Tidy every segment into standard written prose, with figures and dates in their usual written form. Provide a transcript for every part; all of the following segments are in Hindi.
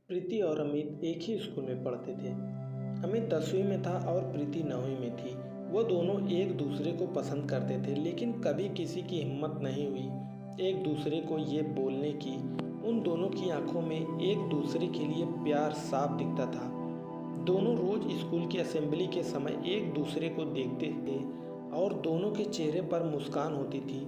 प्रीति और अमित एक ही स्कूल में पढ़ते थे। अमित 10वीं में था और प्रीति 9वीं में थी। वो दोनों एक दूसरे को पसंद करते थे, लेकिन कभी किसी की हिम्मत नहीं हुई एक दूसरे को ये बोलने की। उन दोनों की आंखों में एक दूसरे के लिए प्यार साफ दिखता था। दोनों रोज स्कूल की असेंबली के समय एक दूसरे को देखते थे और दोनों के चेहरे पर मुस्कान होती थी।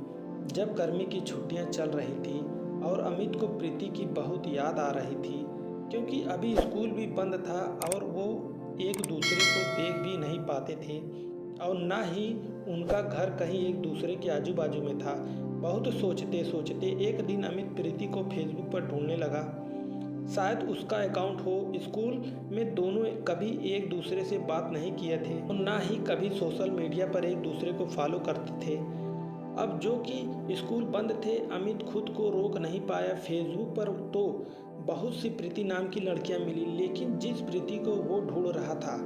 जब गर्मी की छुट्टियां चल रही थी और अमित को प्रीति की बहुत याद आ रही थी, क्योंकि अभी स्कूल भी बंद था और वो एक दूसरे को देख भी नहीं पाते थे और ना ही उनका घर कहीं एक दूसरे के आजू बाजू में था। बहुत सोचते सोचते एक दिन अमित प्रीति को फेसबुक पर ढूंढने लगा। शायद उसका अकाउंट हो। स्कूल में दोनों कभी एक दूसरे से बात नहीं किए थे और ना ही कभी सोशल मीडिया पर एक दूसरे को फॉलो करते थे। अब जो कि स्कूल बंद थे, अमित खुद को रोक नहीं पाया। फेसबुक पर तो बहुत सी प्रीति नाम की लड़कियां मिली, लेकिन जिस प्रीति को वो ढूंढ रहा था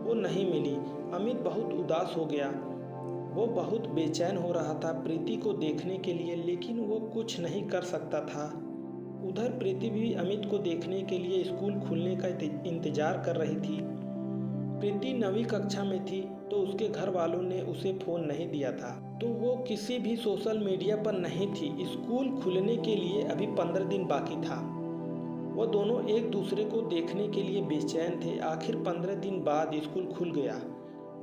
वो नहीं मिली। अमित बहुत उदास हो गया। वो बहुत बेचैन हो रहा था प्रीति को देखने के लिए, लेकिन वो कुछ नहीं कर सकता था। उधर प्रीति भी अमित को देखने के लिए स्कूल खुलने का इंतजार कर रही थी। प्रीति 9वीं कक्षा में थी तो उसके घर वालों ने उसे फ़ोन नहीं दिया था, तो वो किसी भी सोशल मीडिया पर नहीं थी। स्कूल खुलने के लिए अभी 15 दिन बाकी था। वो दोनों एक दूसरे को देखने के लिए बेचैन थे। आखिर 15 दिन बाद स्कूल खुल गया।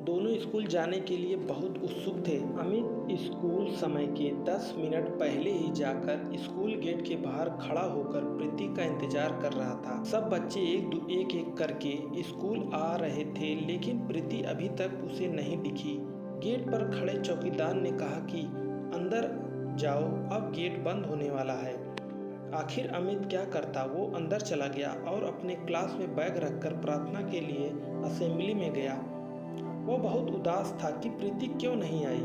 दोनों स्कूल जाने के लिए बहुत उत्सुक थे। अमित स्कूल समय के 10 मिनट पहले ही जाकर स्कूल गेट के बाहर खड़ा होकर प्रीति का इंतजार कर रहा था। सब बच्चे एक एक करके स्कूल आ रहे थे, लेकिन प्रीति अभी तक उसे नहीं दिखी। गेट पर खड़े चौकीदार ने कहा कि अंदर जाओ, अब गेट बंद होने वाला है। आखिर अमित क्या करता, वो अंदर चला गया और अपने क्लास में बैग रखकर प्रार्थना के लिए असेंबली में गया। वो बहुत उदास था कि प्रीति क्यों नहीं आई।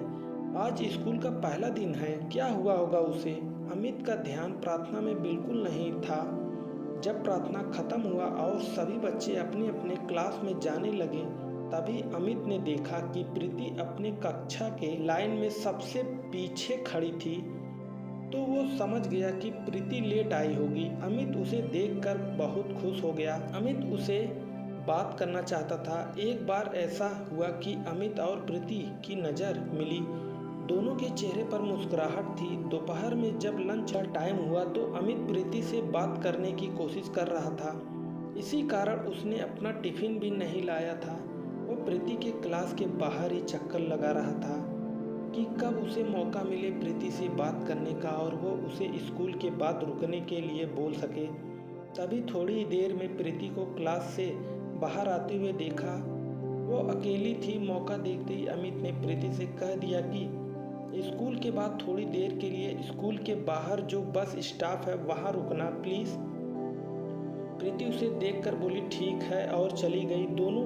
आज स्कूल का पहला दिन है, क्या हुआ होगा उसे। अमित का ध्यान प्रार्थना में बिल्कुल नहीं था। जब प्रार्थना खत्म हुआ और सभी बच्चे अपने अपने क्लास में जाने लगे, तभी अमित ने देखा कि प्रीति अपने कक्षा के लाइन में सबसे पीछे खड़ी थी। तो वो समझ गया कि प्रीति लेट आई होगी। अमित उसे देखकर बहुत खुश हो गया। अमित उसे बात करना चाहता था। एक बार ऐसा हुआ कि अमित और प्रीति की नज़र मिली। दोनों के चेहरे पर मुस्कुराहट थी। दोपहर में जब लंच का टाइम हुआ तो अमित प्रीति से बात करने की कोशिश कर रहा था। इसी कारण उसने अपना टिफिन भी नहीं लाया था। वो प्रीति के क्लास के बाहर ही चक्कर लगा रहा था कि कब उसे मौका मिले प्रीति से बात करने का और वो उसे स्कूल के बाद रुकने के लिए बोल सके। तभी थोड़ी देर में प्रीति को क्लास से बाहर आते हुए देखा। वो अकेली थी। मौका देखते ही अमित ने प्रीति से कह दिया कि स्कूल के बाद थोड़ी देर के लिए स्कूल के बाहर जो बस स्टॉप है वहाँ रुकना प्लीज़। प्रीति उसे देखकर बोली ठीक है और चली गई। दोनों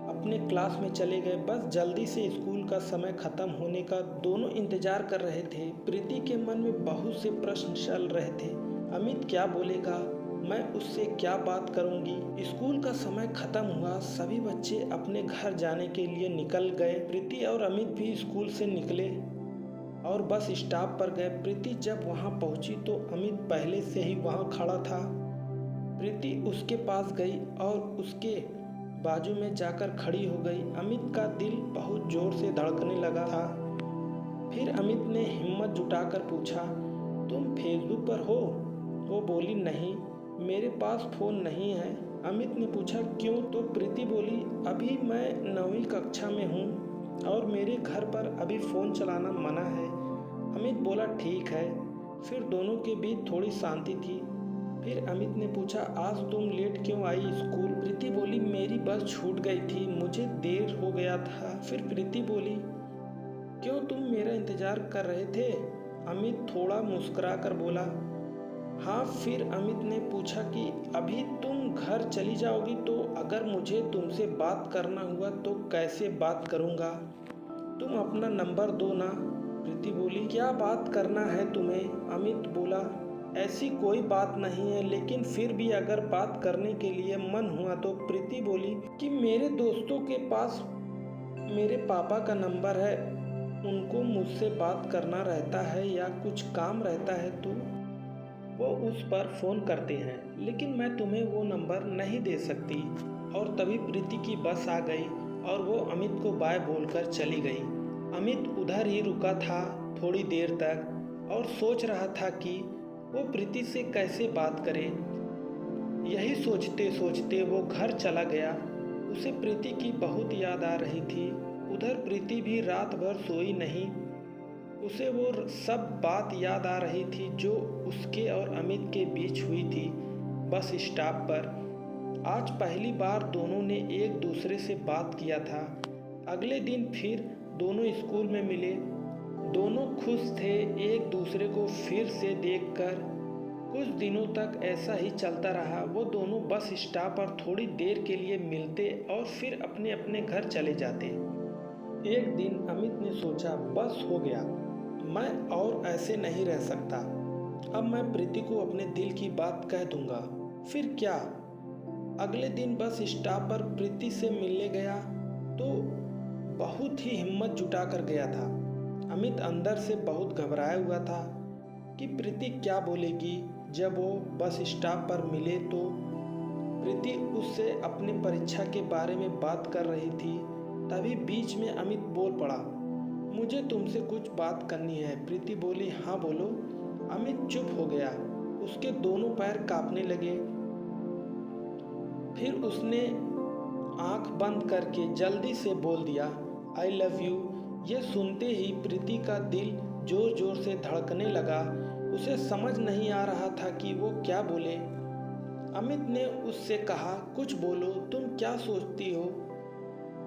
अपने क्लास में चले गए। बस जल्दी से स्कूल का समय खत्म होने का दोनों इंतजार कर रहे थे। प्रीति के मन में बहुत से प्रश्न चल रहे थे। अमित क्या बोलेगा, मैं उससे क्या बात करूंगी। स्कूल का समय खत्म हुआ। सभी बच्चे अपने घर जाने के लिए निकल गए। प्रीति और अमित भी स्कूल से निकले और बस स्टॉप पर गए। प्रीति जब वहां पहुंची तो अमित पहले से ही वहां खड़ा था। प्रीति उसके पास गई और उसके बाजू में जाकर खड़ी हो गई। अमित का दिल बहुत जोर से धड़कने लगा था। फिर अमित ने हिम्मत जुटाकर पूछा, तुम फेसबुक पर हो। वो बोली नहीं, मेरे पास फ़ोन नहीं है। अमित ने पूछा क्यों, तो प्रीति बोली अभी मैं 9वीं कक्षा में हूँ और मेरे घर पर अभी फ़ोन चलाना मना है। अमित बोला ठीक है। फिर दोनों के बीच थोड़ी शांति थी। फिर अमित ने पूछा आज तुम लेट क्यों आई स्कूल। प्रीति बोली मेरी बस छूट गई थी, मुझे देर हो गया था। फिर प्रीति बोली क्यों, तुम मेरा इंतज़ार कर रहे थे। अमित थोड़ा मुस्कुरा कर बोला हाँ। फिर अमित ने पूछा कि अभी तुम घर चली जाओगी, तो अगर मुझे तुमसे बात करना हुआ तो कैसे बात करूँगा। तुम अपना नंबर दो ना। प्रीति बोली क्या बात करना है तुम्हें। अमित बोला ऐसी कोई बात नहीं है, लेकिन फिर भी अगर बात करने के लिए मन हुआ तो। प्रीति बोली कि मेरे दोस्तों के पास मेरे पापा का नंबर है, उनको मुझसे बात करना रहता है या कुछ काम रहता है तो। वो उस पर फ़ोन करते हैं, लेकिन मैं तुम्हें वो नंबर नहीं दे सकती। और तभी प्रीति की बस आ गई और वो अमित को बाय बोलकर चली गई। अमित उधर ही रुका था थोड़ी देर तक और सोच रहा था कि वो प्रीति से कैसे बात करे। यही सोचते सोचते वो घर चला गया। उसे प्रीति की बहुत याद आ रही थी। उधर प्रीति भी रात भर सोई नहीं। उसे वो सब बात याद आ रही थी जो उसके और अमित के बीच हुई थी बस स्टॉप पर। आज पहली बार दोनों ने एक दूसरे से बात किया था। अगले दिन फिर दोनों स्कूल में मिले। दोनों खुश थे एक दूसरे को फिर से देखकर। कुछ दिनों तक ऐसा ही चलता रहा। वो दोनों बस स्टॉप पर थोड़ी देर के लिए मिलते और फिर अपने अपने घर चले जाते। एक दिन अमित ने सोचा, बस हो गया, मैं और ऐसे नहीं रह सकता। अब मैं प्रीति को अपने दिल की बात कह दूंगा, फिर क्या। अगले दिन बस स्टॉप पर प्रीति से मिलने गया तो बहुत ही हिम्मत जुटा कर गया था। अमित अंदर से बहुत घबराया हुआ था कि प्रीति क्या बोलेगी। जब वो बस स्टॉप पर मिले तो प्रीति उससे अपनी परीक्षा के बारे में बात कर रही थी। तभी बीच में अमित बोल पड़ा, मुझे तुमसे कुछ बात करनी है। प्रीति बोली, हाँ बोलो। अमित चुप हो गया। उसके दोनों पैर कांपने लगे। फिर उसने आंख बंद करके जल्दी से बोल दिया, आई लव यू। ये सुनते ही प्रीति का दिल जोर जोर से धड़कने लगा। उसे समझ नहीं आ रहा था कि वो क्या बोले। अमित ने उससे कहा, कुछ बोलो, तुम क्या सोचती हो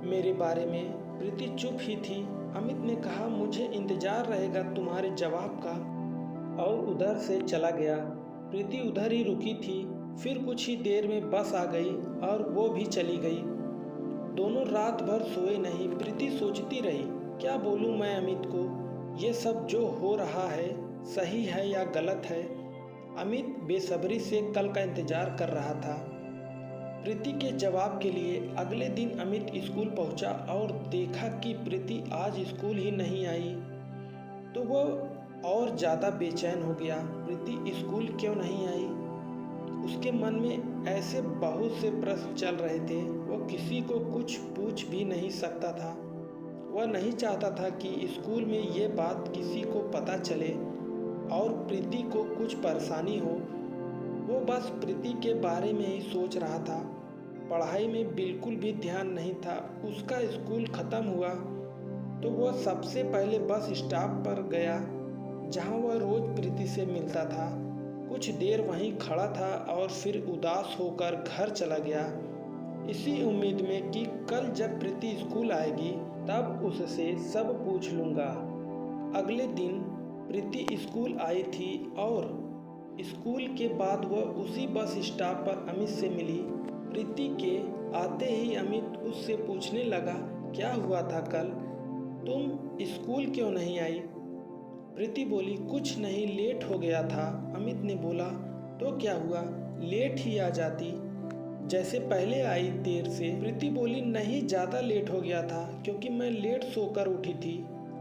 मेरे बारे में। प्रीति चुप ही थी। अमित ने कहा, मुझे इंतजार रहेगा तुम्हारे जवाब का, और उधर से चला गया। प्रीति उधर ही रुकी थी। फिर कुछ ही देर में बस आ गई और वो भी चली गई। दोनों रात भर सोए नहीं। प्रीति सोचती रही, क्या बोलूं मैं अमित को, ये सब जो हो रहा है सही है या गलत है। अमित बेसब्री से कल का इंतजार कर रहा था प्रीति के जवाब के लिए। अगले दिन अमित स्कूल पहुंचा और देखा कि प्रीति आज स्कूल ही नहीं आई तो वो और ज़्यादा बेचैन हो गया। प्रीति स्कूल क्यों नहीं आई? उसके मन में ऐसे बहुत से प्रश्न चल रहे थे। वो किसी को कुछ पूछ भी नहीं सकता था। वह नहीं चाहता था कि स्कूल में ये बात किसी को पता चले और प्रीति को कुछ परेशानी हो। वो बस प्रीति के बारे में ही सोच रहा था। पढ़ाई में बिल्कुल भी ध्यान नहीं था। उसका स्कूल ख़त्म हुआ तो वह सबसे पहले बस स्टॉप पर गया जहां वह रोज़ प्रीति से मिलता था। कुछ देर वहीं खड़ा था और फिर उदास होकर घर चला गया, इसी उम्मीद में कि कल जब प्रीति स्कूल आएगी तब उससे सब पूछ लूँगा। अगले दिन प्रीति स्कूल आई थी और स्कूल के बाद वह उसी बस स्टॉप पर अमित से मिली। प्रीति के आते ही अमित उससे पूछने लगा, क्या हुआ था कल, तुम स्कूल क्यों नहीं आई? प्रीति बोली, कुछ नहीं, लेट हो गया था। अमित ने बोला, तो क्या हुआ, लेट ही आ जाती जैसे पहले आई देर से। प्रीति बोली, नहीं, ज़्यादा लेट हो गया था क्योंकि मैं लेट सोकर उठी थी।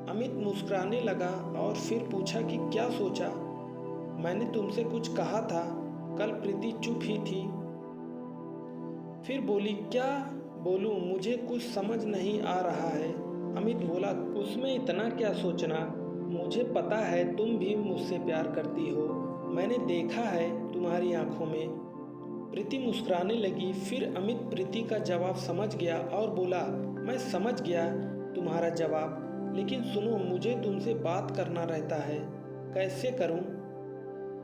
अमित मुस्कुराने लगा और फिर पूछा कि क्या सोचा? मैंने तुमसे कुछ कहा था कल। प्रीति चुप ही थी। फिर बोली, क्या बोलूं, मुझे कुछ समझ नहीं आ रहा है। अमित बोला, उसमें इतना क्या सोचना, मुझे पता है तुम भी मुझसे प्यार करती हो, मैंने देखा है तुम्हारी आंखों में। प्रीति मुस्कुराने लगी। फिर अमित प्रीति का जवाब समझ गया और बोला, मैं समझ गया तुम्हारा जवाब, लेकिन सुनो, मुझे तुमसे बात करना रहता है। कैसे करूं?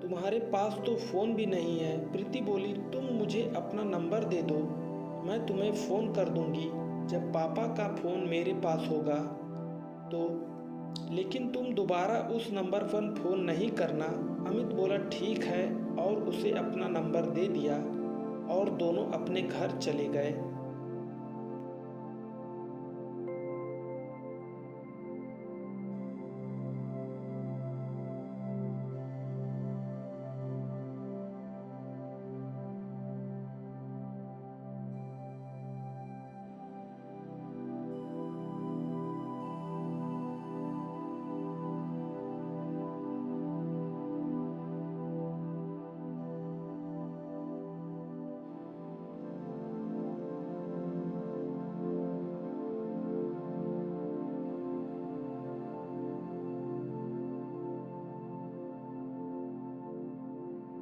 तुम्हारे पास तो फ़ोन भी नहीं है। प्रीति बोली, तुम मुझे अपना नंबर दे दो, मैं तुम्हें फ़ोन कर दूंगी जब पापा का फ़ोन मेरे पास होगा तो, लेकिन तुम दोबारा उस नंबर पर फ़ोन नहीं करना। अमित बोला, ठीक है, और उसे अपना नंबर दे दिया और दोनों अपने घर चले गए।